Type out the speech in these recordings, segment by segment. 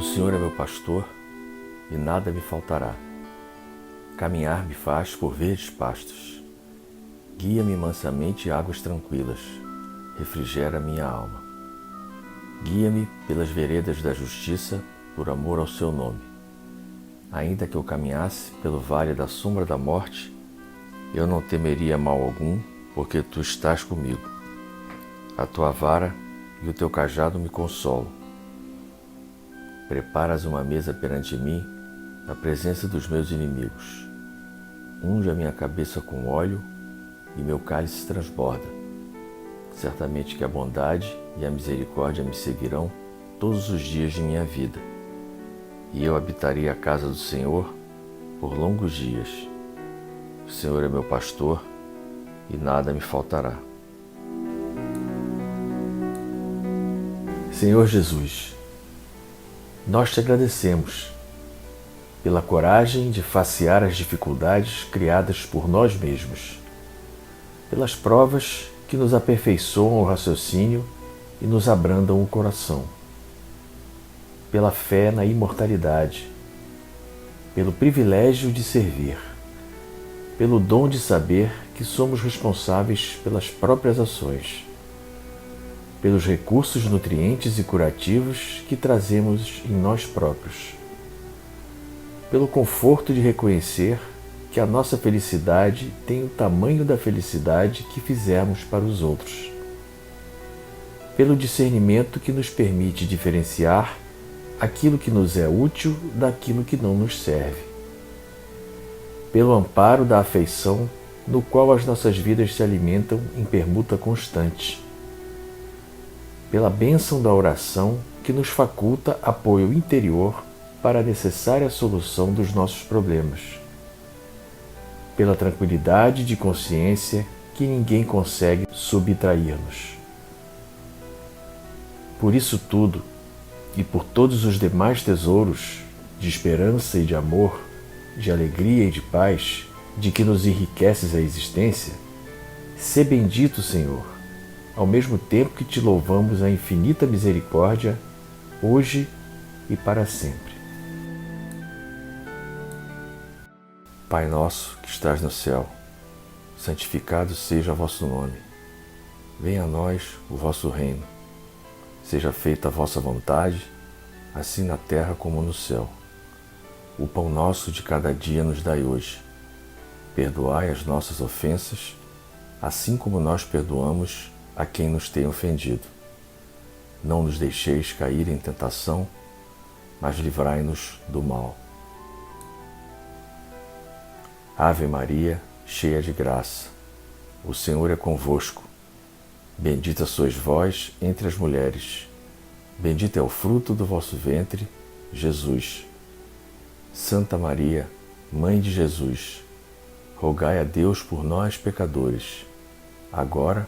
O Senhor é meu pastor e nada me faltará. Caminhar me faz por verdes pastos. Guia-me mansamente a águas tranquilas. Refrigera minha alma. Guia-me pelas veredas da justiça por amor ao seu nome. Ainda que eu caminhasse pelo vale da sombra da morte, eu não temeria mal algum, porque tu estás comigo. A tua vara e o teu cajado me consolam. Preparas uma mesa perante mim, na presença dos meus inimigos. Unge a minha cabeça com óleo e meu cálice transborda. Certamente que a bondade e a misericórdia me seguirão todos os dias de minha vida. E eu habitarei a casa do Senhor por longos dias. O Senhor é meu pastor e nada me faltará. Senhor Jesus, nós te agradecemos pela coragem de facear as dificuldades criadas por nós mesmos, pelas provas que nos aperfeiçoam o raciocínio e nos abrandam o coração, pela fé na imortalidade, pelo privilégio de servir, pelo dom de saber que somos responsáveis pelas próprias ações, pelos recursos nutrientes e curativos que trazemos em nós próprios, pelo conforto de reconhecer que a nossa felicidade tem o tamanho da felicidade que fizermos para os outros, pelo discernimento que nos permite diferenciar aquilo que nos é útil daquilo que não nos serve, pelo amparo da afeição no qual as nossas vidas se alimentam em permuta constante, pela bênção da oração que nos faculta apoio interior para a necessária solução dos nossos problemas, pela tranquilidade de consciência que ninguém consegue subtrair-nos. Por isso tudo, e por todos os demais tesouros de esperança e de amor, de alegria e de paz, de que nos enriqueces a existência, sê bendito, Senhor, ao mesmo tempo que te louvamos a infinita misericórdia, hoje e para sempre. Pai nosso que estás no céu, santificado seja o vosso nome. Venha a nós o vosso reino. Seja feita a vossa vontade, assim na terra como no céu. O pão nosso de cada dia nos dai hoje. Perdoai as nossas ofensas, assim como nós perdoamos a quem nos tem ofendido. Não nos deixeis cair em tentação, mas livrai-nos do mal. Ave Maria, cheia de graça, o Senhor é convosco. Bendita sois vós entre as mulheres. Bendito é o fruto do vosso ventre, Jesus. Santa Maria, Mãe de Jesus, rogai a Deus por nós, pecadores, agora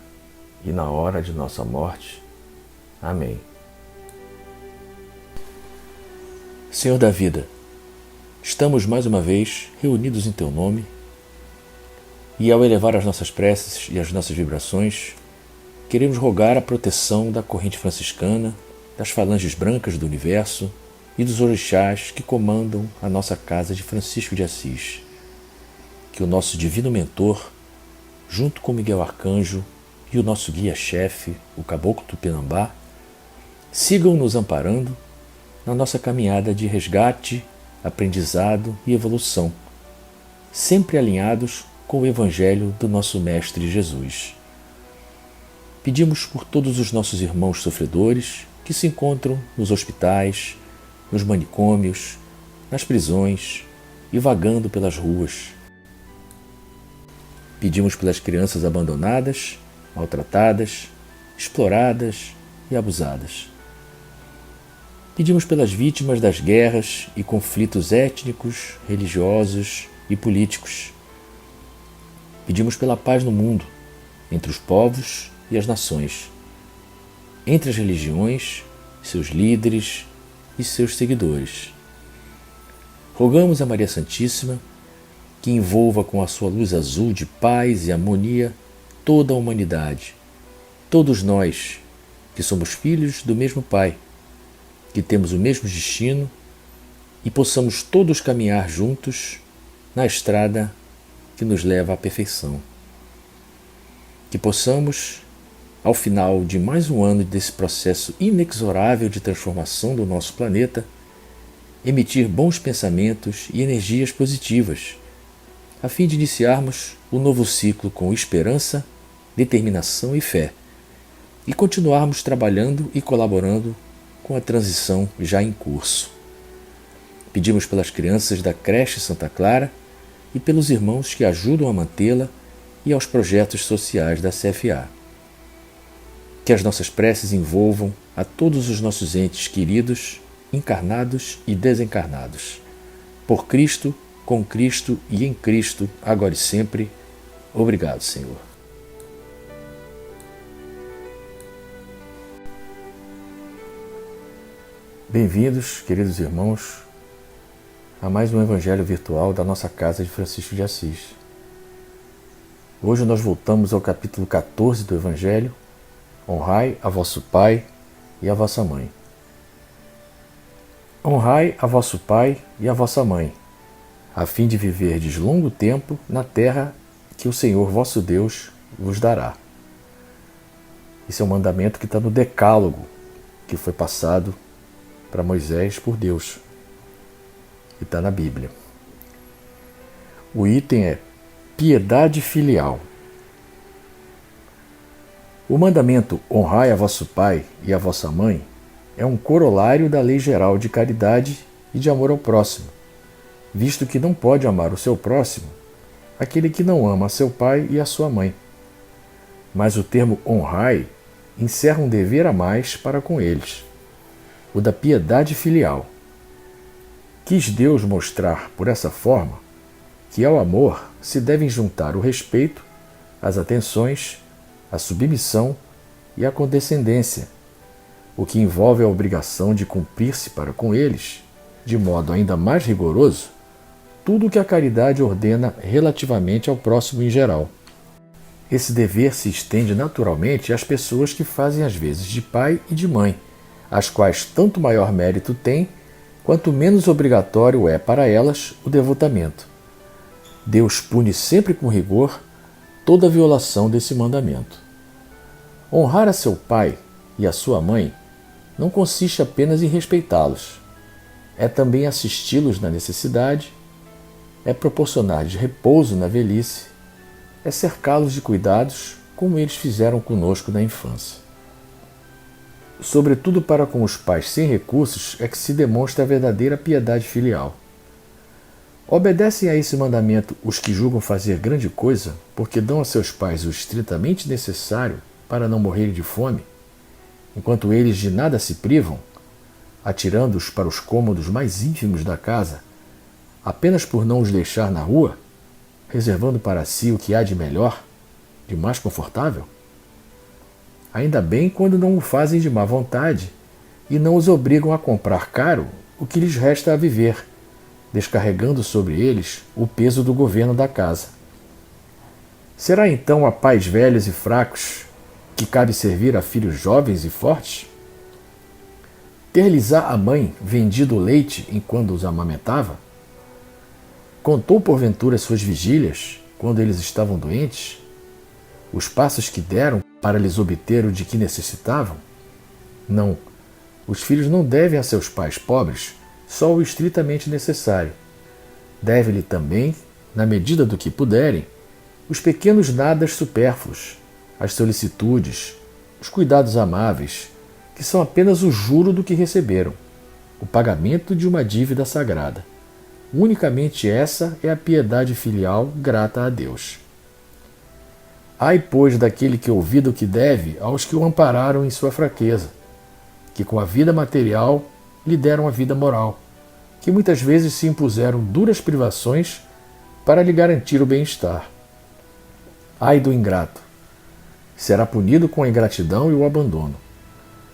e na hora de nossa morte. Amém. Senhor da vida, estamos mais uma vez reunidos em Teu nome e, ao elevar as nossas preces e as nossas vibrações, queremos rogar a proteção da corrente franciscana, das falanges brancas do universo e dos orixás que comandam a nossa casa de Francisco de Assis. Que o nosso divino mentor, junto com Miguel Arcanjo e o nosso guia-chefe, o Caboclo Tupinambá, sigam nos amparando na nossa caminhada de resgate, aprendizado e evolução, sempre alinhados com o Evangelho do nosso Mestre Jesus. Pedimos por todos os nossos irmãos sofredores que se encontram nos hospitais, nos manicômios, nas prisões e vagando pelas ruas. Pedimos pelas crianças abandonadas, maltratadas, exploradas e abusadas. Pedimos pelas vítimas das guerras e conflitos étnicos, religiosos e políticos. Pedimos pela paz no mundo, entre os povos e as nações, entre as religiões, seus líderes e seus seguidores. Rogamos a Maria Santíssima que envolva com a sua luz azul de paz e harmonia toda a humanidade, todos nós que somos filhos do mesmo Pai, que temos o mesmo destino e possamos todos caminhar juntos na estrada que nos leva à perfeição. Que possamos, ao final de mais um ano desse processo inexorável de transformação do nosso planeta, emitir bons pensamentos e energias positivas, a fim de iniciarmos o novo ciclo com esperança, determinação e fé, e continuarmos trabalhando e colaborando com a transição já em curso. Pedimos pelas crianças da creche Santa Clara e pelos irmãos que ajudam a mantê-la e aos projetos sociais da CFA. Que as nossas preces envolvam a todos os nossos entes queridos, encarnados e desencarnados. Por Cristo, com Cristo e em Cristo, agora e sempre. Obrigado, Senhor. Bem-vindos, queridos irmãos, a mais um Evangelho virtual da nossa Casa de Francisco de Assis. Hoje nós voltamos ao capítulo 14 do Evangelho: Honrai a vosso pai e a vossa mãe. Honrai a vosso pai e a vossa mãe, a fim de viverdes longo tempo na terra que o Senhor vosso Deus vos dará. Esse é um mandamento que está no Decálogo, que foi passado para Moisés por Deus, e está na Bíblia. O item é piedade filial. O mandamento honrai a vosso pai e a vossa mãe é um corolário da lei geral de caridade e de amor ao próximo, visto que não pode amar o seu próximo aquele que não ama a seu pai e a sua mãe. Mas o termo honrai encerra um dever a mais para com eles, o da piedade filial. Quis Deus mostrar por essa forma que ao amor se devem juntar o respeito, as atenções, a submissão e a condescendência, o que envolve a obrigação de cumprir-se para com eles, de modo ainda mais rigoroso, tudo o que a caridade ordena relativamente ao próximo em geral. Esse dever se estende naturalmente às pessoas que fazem as vezes de pai e de mãe, as quais tanto maior mérito têm, quanto menos obrigatório é para elas o devotamento. Deus pune sempre com rigor toda violação desse mandamento. Honrar a seu pai e a sua mãe não consiste apenas em respeitá-los. É também assisti-los na necessidade, é proporcionar-lhes repouso na velhice, é cercá-los de cuidados como eles fizeram conosco na infância. Sobretudo para com os pais sem recursos é que se demonstra a verdadeira piedade filial. Obedecem a esse mandamento os que julgam fazer grande coisa porque dão a seus pais o estritamente necessário para não morrerem de fome, enquanto eles de nada se privam, atirando-os para os cômodos mais ínfimos da casa, apenas por não os deixar na rua, reservando para si o que há de melhor, de mais confortável? Ainda bem quando não o fazem de má vontade e não os obrigam a comprar caro o que lhes resta a viver, descarregando sobre eles o peso do governo da casa. Será então a pais velhos e fracos que cabe servir a filhos jovens e fortes? Ter-lhes-á a mãe vendido o leite enquanto os amamentava? Contou porventura suas vigílias quando eles estavam doentes? Os passos que deram para lhes obter o de que necessitavam? Não, os filhos não devem a seus pais pobres só o estritamente necessário. Deve-lhe também, na medida do que puderem, os pequenos nadas supérfluos, as solicitudes, os cuidados amáveis, que são apenas o juro do que receberam, o pagamento de uma dívida sagrada. Unicamente essa é a piedade filial grata a Deus. Ai, pois, daquele que ouvida o que deve aos que o ampararam em sua fraqueza, que com a vida material lhe deram a vida moral, que muitas vezes se impuseram duras privações para lhe garantir o bem-estar. Ai do ingrato! Será punido com a ingratidão e o abandono.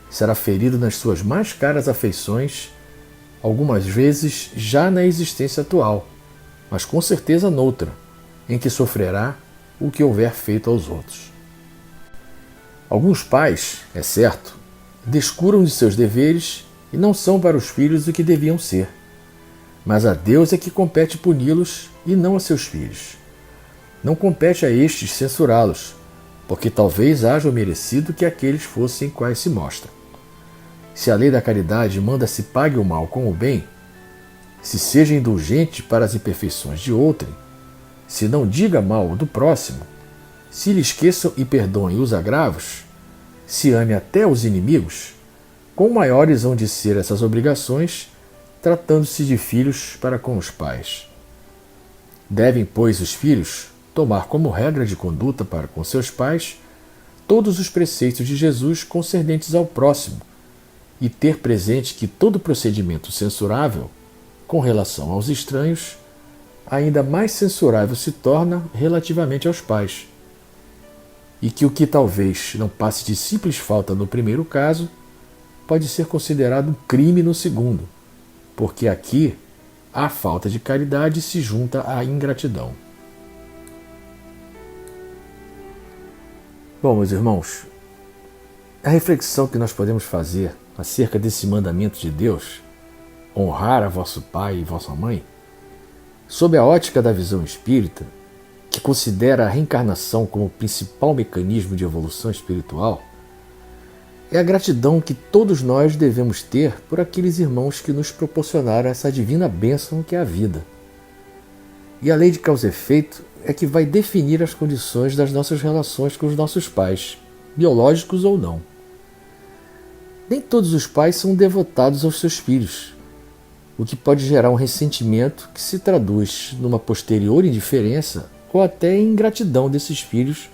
Será ferido nas suas mais caras afeições, algumas vezes já na existência atual, mas com certeza noutra, em que sofrerá o que houver feito aos outros. Alguns pais, é certo, descuram de seus deveres e não são para os filhos o que deviam ser. Mas a Deus é que compete puni-los e não a seus filhos. Não compete a estes censurá-los, porque talvez hajam merecido que aqueles fossem quais se mostram. Se a lei da caridade manda se pague o mal com o bem, se seja indulgente para as imperfeições de outrem, se não diga mal do próximo, se lhe esqueçam e perdoem os agravos, se ame até os inimigos, quão maiores hão de ser essas obrigações, tratando-se de filhos para com os pais. Devem, pois, os filhos tomar como regra de conduta para com seus pais todos os preceitos de Jesus concernentes ao próximo e ter presente que todo procedimento censurável, com relação aos estranhos, ainda mais censurável se torna relativamente aos pais, e que o que talvez não passe de simples falta no primeiro caso, pode ser considerado um crime no segundo, porque aqui a falta de caridade se junta à ingratidão. Bom, meus irmãos, a reflexão que nós podemos fazer acerca desse mandamento de Deus, honrar a vosso pai e vossa mãe, sob a ótica da visão espírita, que considera a reencarnação como o principal mecanismo de evolução espiritual, é a gratidão que todos nós devemos ter por aqueles irmãos que nos proporcionaram essa divina bênção que é a vida. E a lei de causa e efeito é que vai definir as condições das nossas relações com os nossos pais, biológicos ou não. Nem todos os pais são devotados aos seus filhos, o que pode gerar um ressentimento que se traduz numa posterior indiferença ou até em ingratidão desses filhos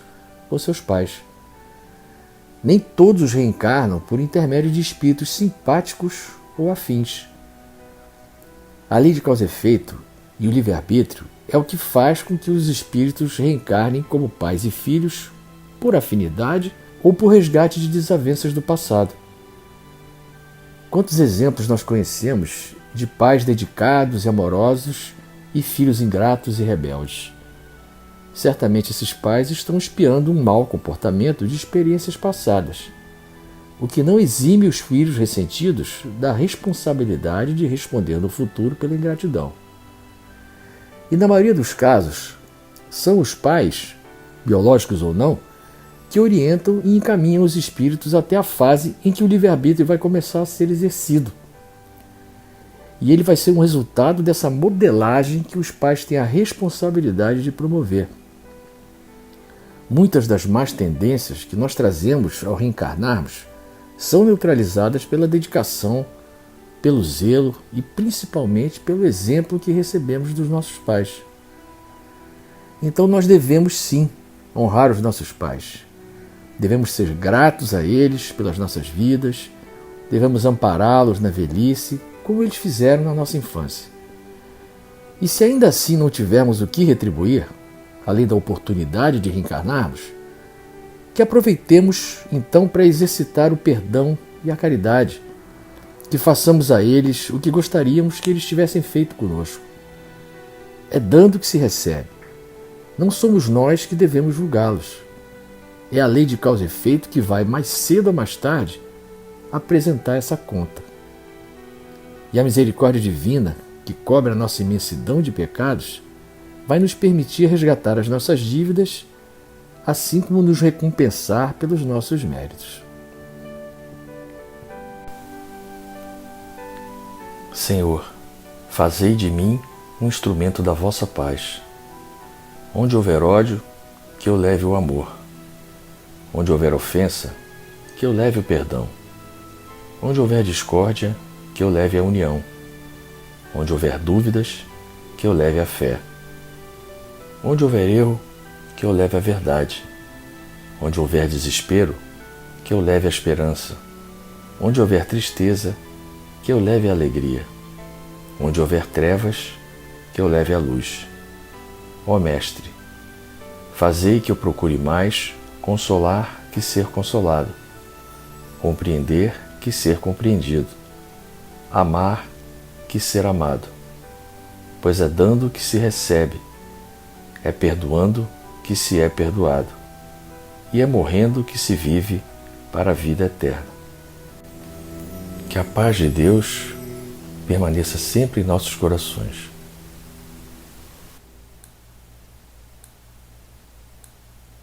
por seus pais. Nem todos reencarnam por intermédio de espíritos simpáticos ou afins. A lei de causa e efeito e o livre-arbítrio é o que faz com que os espíritos reencarnem como pais e filhos por afinidade ou por resgate de desavenças do passado. Quantos exemplos nós conhecemos de pais dedicados e amorosos e filhos ingratos e rebeldes? Certamente esses pais estão espiando um mau comportamento de experiências passadas, o que não exime os filhos ressentidos da responsabilidade de responder no futuro pela ingratidão. E na maioria dos casos, são os pais, biológicos ou não, que orientam e encaminham os espíritos até a fase em que o livre-arbítrio vai começar a ser exercido. E ele vai ser um resultado dessa modelagem que os pais têm a responsabilidade de promover. Muitas das más tendências que nós trazemos ao reencarnarmos são neutralizadas pela dedicação, pelo zelo e principalmente pelo exemplo que recebemos dos nossos pais. Então nós devemos sim honrar os nossos pais. Devemos ser gratos a eles pelas nossas vidas, devemos ampará-los na velhice, como eles fizeram na nossa infância. E se ainda assim não tivermos o que retribuir, além da oportunidade de reencarnarmos, que aproveitemos então para exercitar o perdão e a caridade, que façamos a eles o que gostaríamos que eles tivessem feito conosco. É dando que se recebe. Não somos nós que devemos julgá-los. É a lei de causa e efeito que vai, mais cedo ou mais tarde, apresentar essa conta. E a misericórdia divina, que cobre a nossa imensidão de pecados, vai nos permitir resgatar as nossas dívidas, assim como nos recompensar pelos nossos méritos. Senhor, fazei de mim um instrumento da vossa paz. Onde houver ódio, que eu leve o amor. Onde houver ofensa, que eu leve o perdão. Onde houver discórdia, que eu leve a união. Onde houver dúvidas, que eu leve a fé. Onde houver erro, que eu leve a verdade. Onde houver desespero, que eu leve a esperança. Onde houver tristeza, que eu leve a alegria. Onde houver trevas, que eu leve a luz. Ó Mestre, fazei que eu procure mais consolar que ser consolado, compreender que ser compreendido, amar que ser amado, pois é dando que se recebe, é perdoando que se é perdoado, e é morrendo que se vive para a vida eterna. Que a paz de Deus permaneça sempre em nossos corações.